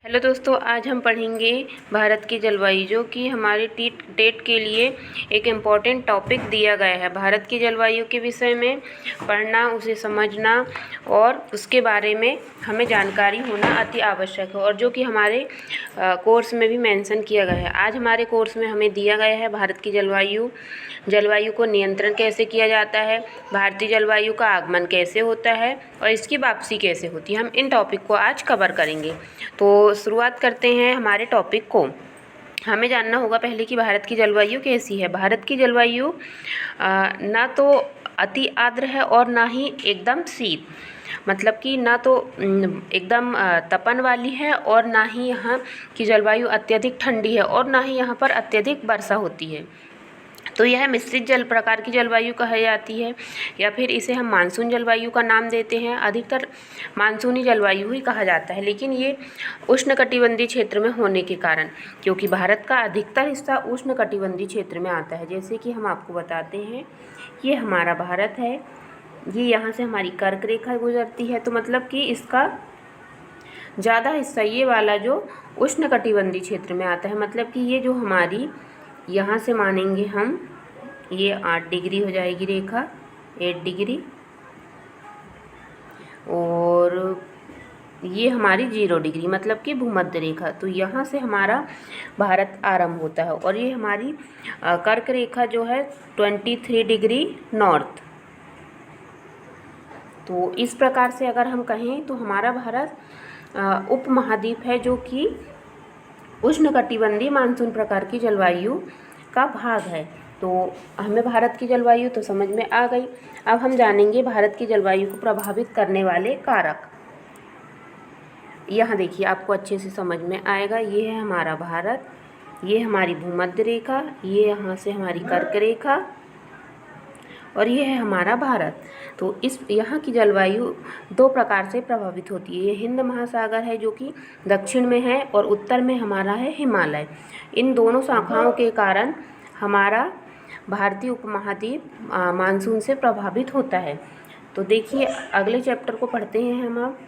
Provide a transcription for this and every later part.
Hello दोस्तों, आज हम पढ़ेंगे भारत की जलवायु, जो कि हमारे टेट के लिए एक इम्पॉर्टेंट टॉपिक दिया गया है। भारत की जलवायु के विषय में पढ़ना, उसे समझना और उसके बारे में हमें जानकारी होना अति आवश्यक है, और जो कि हमारे कोर्स में भी मेंशन किया गया है। आज हमारे कोर्स में हमें दिया गया है भारत की जलवायु को नियंत्रण कैसे किया जाता है, भारतीय जलवायु का आगमन कैसे होता है और इसकी वापसी कैसे होती है। हम इन टॉपिक को आज कवर करेंगे। तो शुरुआत करते हैं हमारे टॉपिक को। हमें जानना होगा पहले कि भारत की जलवायु कैसी है। भारत की जलवायु ना तो अति आर्द्र है और ना ही एकदम शीत, मतलब कि ना तो एकदम तपन वाली है और ना ही यहाँ की जलवायु अत्यधिक ठंडी है और ना ही यहाँ पर अत्यधिक वर्षा होती है। तो यह मिश्रित जल प्रकार की जलवायु कही जाती है, या फिर इसे हम मानसून जलवायु का नाम देते हैं। अधिकतर मानसूनी जलवायु ही कहा जाता है, लेकिन ये उष्णकटिबंधीय क्षेत्र में होने के कारण, क्योंकि भारत का अधिकतर हिस्सा उष्णकटिबंधीय क्षेत्र में आता है। जैसे कि हम आपको बताते हैं, ये हमारा भारत है, ये यहाँ से हमारी कर्क रेखा गुजरती है, तो मतलब कि इसका ज़्यादा हिस्सा ये वाला जो उष्णकटिबंधीय क्षेत्र में आता है। मतलब कि ये जो हमारी यहाँ से मानेंगे हम, ये 8 डिग्री हो जाएगी रेखा, 8 डिग्री, और ये हमारी 0 डिग्री मतलब कि भूमध्य रेखा। तो यहाँ से हमारा भारत आरंभ होता है, और ये हमारी कर्क रेखा जो है 23 डिग्री नॉर्थ। तो इस प्रकार से अगर हम कहें तो हमारा भारत उपमहाद्वीप है, जो कि उष्णकटिबंधीय मानसून प्रकार की जलवायु का भाग है। तो हमें भारत की जलवायु तो समझ में आ गई। अब हम जानेंगे भारत की जलवायु को प्रभावित करने वाले कारक। यहाँ देखिए, आपको अच्छे से समझ में आएगा। ये है हमारा भारत, ये हमारी भूमध्य रेखा, ये यहाँ से हमारी कर्क रेखा, और ये है हमारा भारत। तो इस यहाँ की जलवायु 2 प्रकार से प्रभावित होती है। ये हिंद महासागर है, जो कि दक्षिण में है, और उत्तर में हमारा है हिमालय। इन दोनों शाखाओं के कारण हमारा भारतीय उपमहाद्वीप मानसून से प्रभावित होता है। तो देखिए, अगले चैप्टर को पढ़ते हैं हम अब।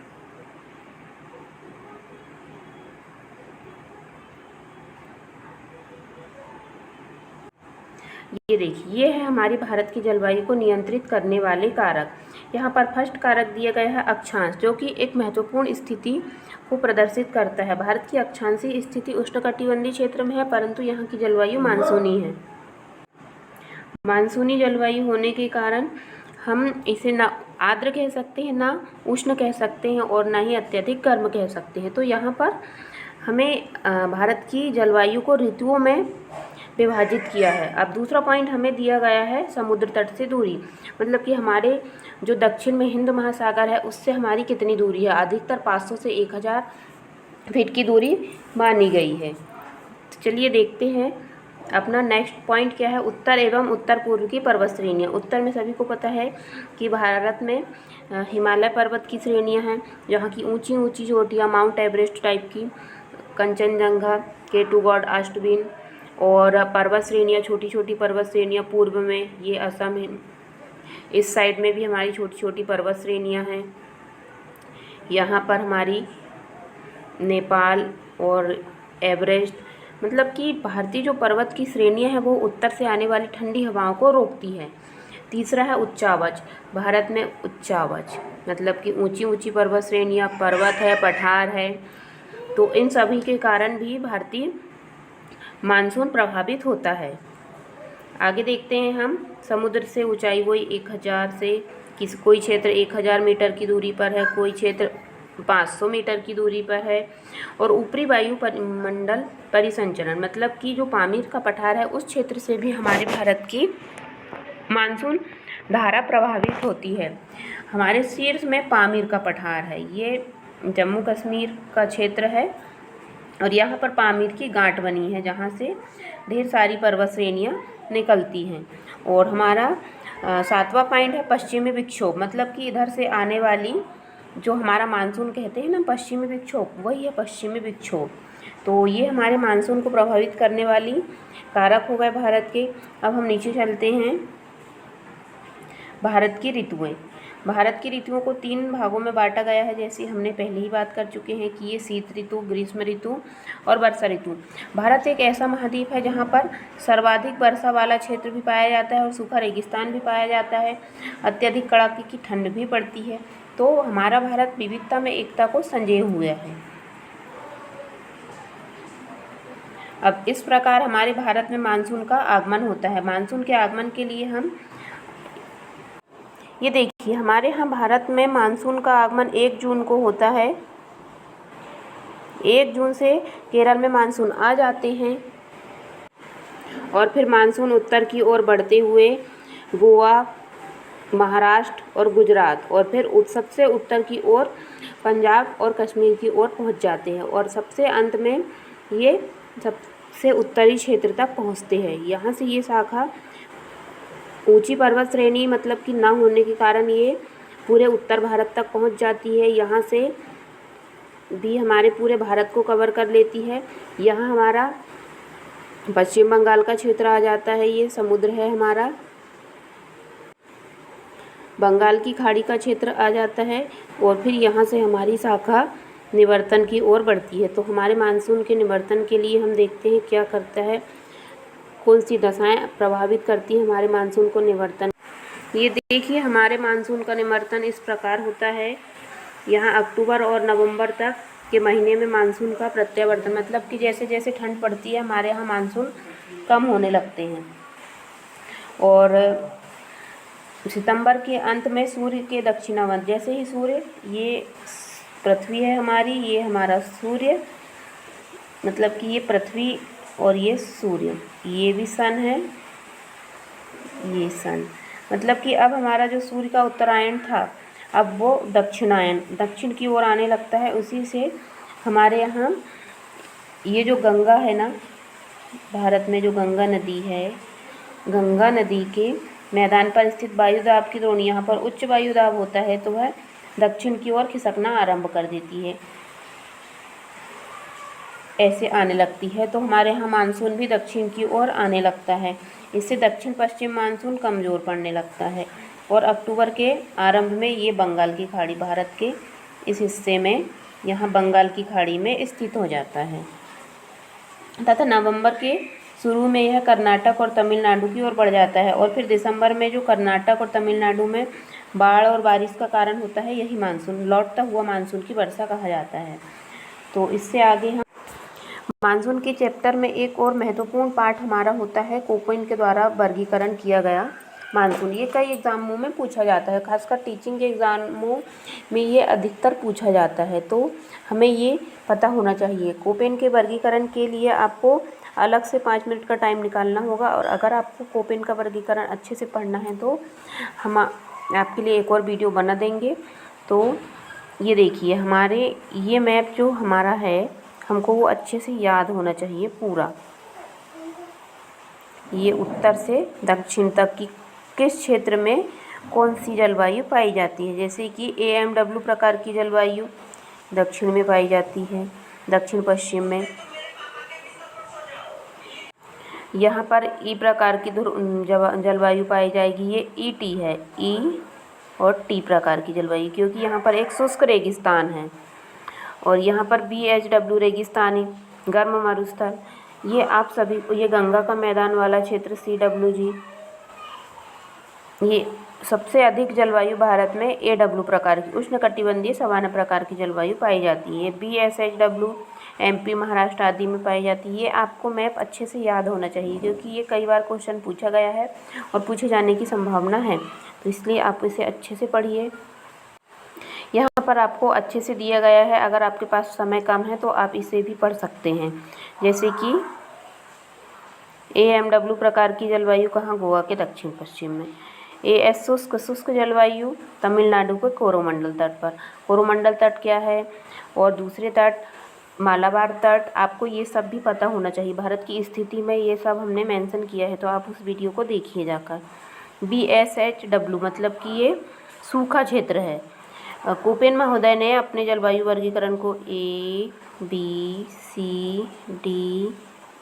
ये देखिए, ये है हमारी भारत की जलवायु को नियंत्रित करने वाले कारक। यहाँ पर फर्स्ट कारक दिया गया है अक्षांश, जो कि एक महत्वपूर्ण स्थिति को प्रदर्शित करता है। भारत की अक्षांशीय स्थिति उष्णकटिबंधीय क्षेत्र में है, परंतु यहाँ की जलवायु मानसूनी है। मानसूनी जलवायु होने के कारण हम इसे ना आर्द्र कह सकते हैं, ना उष्ण कह सकते हैं, और ना ही अत्यधिक गर्म कह सकते हैं। तो यहाँ पर हमें भारत की जलवायु को ऋतुओं में विभाजित किया है। अब दूसरा पॉइंट हमें दिया गया है समुद्र तट से दूरी, मतलब कि हमारे जो दक्षिण में हिंद महासागर है उससे हमारी कितनी दूरी है। अधिकतर 500 से 1000 फीट की दूरी मानी गई है। तो चलिए देखते हैं अपना नेक्स्ट पॉइंट क्या है। उत्तर एवं उत्तर पूर्व की पर्वत श्रेणियाँ। उत्तर में सभी को पता है कि भारत में हिमालय पर्वत की श्रेणियाँ हैं, जहाँ की ऊंची ऊंची चोटियाँ, माउंट एवरेस्ट टाइप की, कंचनजंगा, केटू गौड़, अष्टबिन, और पर्वत श्रेणियाँ, छोटी छोटी पर्वत श्रेणियाँ पूर्व में, ये असम है। इस साइड में भी हमारी छोटी छोटी पर्वत श्रेणियाँ हैं। यहाँ पर हमारी नेपाल और एवरेस्ट, मतलब कि भारतीय जो पर्वत की श्रेणियाँ हैं वो उत्तर से आने वाली ठंडी हवाओं को रोकती है। तीसरा है उच्चावच। भारत में उच्चावच मतलब कि ऊंची ऊंची पर्वत श्रेणियाँ, पर्वत है, पठार है। तो इन सभी के कारण भी भारतीय मानसून प्रभावित होता है। आगे देखते हैं हम। समुद्र से ऊंचाई वही 1000 से कोई क्षेत्र 1000 मीटर की दूरी पर है, कोई क्षेत्र 500 मीटर की दूरी पर है। और ऊपरी वायु मंडल परिसंचरण, मतलब कि जो पामीर का पठार है उस क्षेत्र से भी हमारे भारत की मानसून धारा प्रभावित होती है। हमारे शीर्ष में पामीर का पठार है, ये जम्मू कश्मीर का क्षेत्र है, और यहाँ पर पामीर की गांठ बनी है, जहाँ से ढेर सारी पर्वत श्रेणियाँ निकलती हैं। और हमारा 7वां पॉइंट है पश्चिमी विक्षोभ, मतलब कि इधर से आने वाली जो हमारा मानसून कहते हैं ना पश्चिमी विक्षोभ, वही है पश्चिमी विक्षोभ। तो ये हमारे मानसून को प्रभावित करने वाली कारक हो गए भारत के। अब हम नीचे चलते हैं। भारत की ऋतुएं। भारत की ऋतुओं को 3 भागों में बांटा गया है, जैसे हमने पहले ही बात कर चुके हैं कि ये शीत ऋतु, ग्रीष्म ऋतु और वर्षा ऋतु। भारत एक ऐसा महाद्वीप है जहाँ पर सर्वाधिक वर्षा वाला क्षेत्र भी पाया जाता है और सूखा रेगिस्तान भी पाया जाता है। अत्यधिक कड़ाके की ठंड भी पड़ती है। तो हमारा भारत विविधता में एकता को संजोए हुए है। अब इस प्रकार हमारे भारत में मानसून का आगमन होता है। मानसून के आगमन के लिए हम ये देखिए, हमारे यहाँ भारत में मानसून का आगमन 1 जून को होता है। 1 जून से केरल में मानसून आ जाते हैं और फिर मानसून उत्तर की ओर बढ़ते हुए गोवा, महाराष्ट्र और गुजरात और फिर सबसे उत्तर की ओर पंजाब और कश्मीर की ओर पहुंच जाते हैं और सबसे अंत में ये सबसे उत्तरी क्षेत्र तक पहुंचते हैं। यहाँ से ये शाखा ऊंची पर्वत श्रेणी मतलब कि न होने के कारण ये पूरे उत्तर भारत तक पहुंच जाती है। यहाँ से भी हमारे पूरे भारत को कवर कर लेती है। यहाँ हमारा पश्चिम बंगाल का क्षेत्र आ जाता है, ये समुद्र है हमारा, बंगाल की खाड़ी का क्षेत्र आ जाता है और फिर यहाँ से हमारी शाखा निवर्तन की ओर बढ़ती है। तो हमारे मानसून के निवर्तन के लिए हम देखते हैं क्या करता है, कौन सी दशाएं प्रभावित करती हैं हमारे मानसून को निवर्तन। ये देखिए, हमारे मानसून का निवर्तन इस प्रकार होता है। यहाँ अक्टूबर और नवंबर तक के महीने में मानसून का प्रत्यावर्तन, मतलब कि जैसे जैसे ठंड पड़ती है हमारे यहाँ मानसून कम होने लगते हैं और सितंबर के अंत में सूर्य के दक्षिणावर्त, जैसे ही सूर्य, ये पृथ्वी है हमारी, ये हमारा सूर्य, मतलब कि ये पृथ्वी और ये सूर्य, ये भी सन है, ये सन, मतलब कि अब हमारा जो सूर्य का उत्तरायण था अब वो दक्षिणायन, दक्षिण की ओर आने लगता है। उसी से हमारे यहाँ ये जो गंगा है ना, भारत में जो गंगा नदी है, गंगा नदी के मैदान पर स्थित वायुदाब की द्रोणी, यहाँ पर उच्च वायुदाब होता है तो वह दक्षिण की ओर खिसकना आरंभ कर देती है, ऐसे आने लगती है। तो हमारे यहाँ मानसून भी दक्षिण की ओर आने लगता है। इससे दक्षिण पश्चिम मानसून कमज़ोर पड़ने लगता है और अक्टूबर के आरंभ में ये बंगाल की खाड़ी, भारत के इस हिस्से में, यहाँ बंगाल की खाड़ी में स्थित हो जाता है तथा नवंबर के शुरू में यह कर्नाटक और तमिलनाडु की ओर बढ़ जाता है और फिर दिसंबर में जो कर्नाटक और तमिलनाडु में बाढ़ और बारिश का कारण होता है, यही मानसून, लौटता हुआ मानसून की वर्षा कहा जाता है। तो इससे आगे हम मानसून के चैप्टर में एक और महत्वपूर्ण पाठ हमारा होता है कोपेन के द्वारा वर्गीकरण किया गया मानसून। ये कई एग्जामों में पूछा जाता है, खासकर टीचिंग के एग्जामों में ये अधिकतर पूछा जाता है, तो हमें ये पता होना चाहिए। कोपेन के वर्गीकरण के लिए आपको अलग से 5 मिनट का टाइम निकालना होगा और अगर आपको कोपेन का वर्गीकरण अच्छे से पढ़ना है तो हम आपके लिए एक और वीडियो बना देंगे। तो ये देखिए, हमारे ये मैप जो हमारा है हमको वो अच्छे से याद होना चाहिए पूरा। ये उत्तर से दक्षिण तक की किस क्षेत्र में कौन सी जलवायु पाई जाती है, जैसे कि AMW प्रकार की जलवायु दक्षिण में पाई जाती है, दक्षिण पश्चिम में। यहाँ पर ई प्रकार की जलवायु पाई जाएगी, ये ET है, E और T प्रकार की जलवायु, क्योंकि यहाँ पर एक शुष्क रेगिस्तान है। और यहाँ पर BHW रेगिस्तानी गर्म मरुस्थल, ये आप सभी को, ये गंगा का मैदान वाला क्षेत्र CWG। ये सबसे अधिक जलवायु भारत में AW प्रकार की उष्णकटिबंधीय सवाना प्रकार की जलवायु पाई जाती है। BSHW MP महाराष्ट्र आदि में पाई जाती है। ये आपको मैप अच्छे से याद होना चाहिए क्योंकि ये कई बार क्वेश्चन पूछा गया है और पूछे जाने की संभावना है, तो इसलिए आप इसे अच्छे से पढ़िए। यहाँ पर आपको अच्छे से दिया गया है, अगर आपके पास समय कम है तो आप इसे भी पढ़ सकते हैं। जैसे कि AMW प्रकार की जलवायु कहाँ, गोवा के दक्षिण पश्चिम में। AS शुष्क जलवायु तमिलनाडु के कोरोमंडल तट पर। कोरोमंडल तट क्या है और दूसरे तट मालाबार तट, आपको ये सब भी पता होना चाहिए। भारत की स्थिति में ये सब हमने मेंशन किया है, तो आप उस वीडियो को देखिए जाकर। BSHW मतलब कि ये सूखा क्षेत्र है। कोपेन महोदय ने अपने जलवायु वर्गीकरण को A, B, C, D,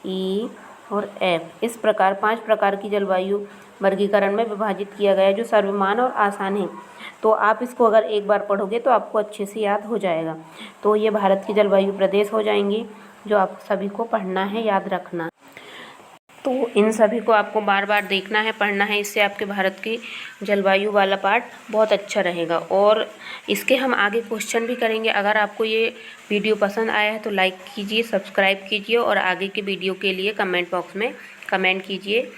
E और F इस प्रकार 5 प्रकार की जलवायु वर्गीकरण में विभाजित किया गया, जो सर्वमान्य और आसान है। तो आप इसको अगर एक बार पढ़ोगे तो आपको अच्छे से याद हो जाएगा। तो ये भारत की जलवायु प्रदेश हो जाएंगी जो आप सभी को पढ़ना है, याद रखना। तो इन सभी को आपको बार बार देखना है, पढ़ना है, इससे आपके भारत की जलवायु वाला पार्ट बहुत अच्छा रहेगा। और इसके हम आगे क्वेश्चन भी करेंगे। अगर आपको ये वीडियो पसंद आया है तो लाइक कीजिए, सब्सक्राइब कीजिए और आगे के वीडियो के लिए कमेंट बॉक्स में कमेंट कीजिए,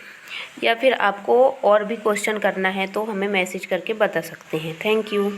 या फिर आपको और भी क्वेश्चन करना है तो हमें मैसेज करके बता सकते हैं। Thank you.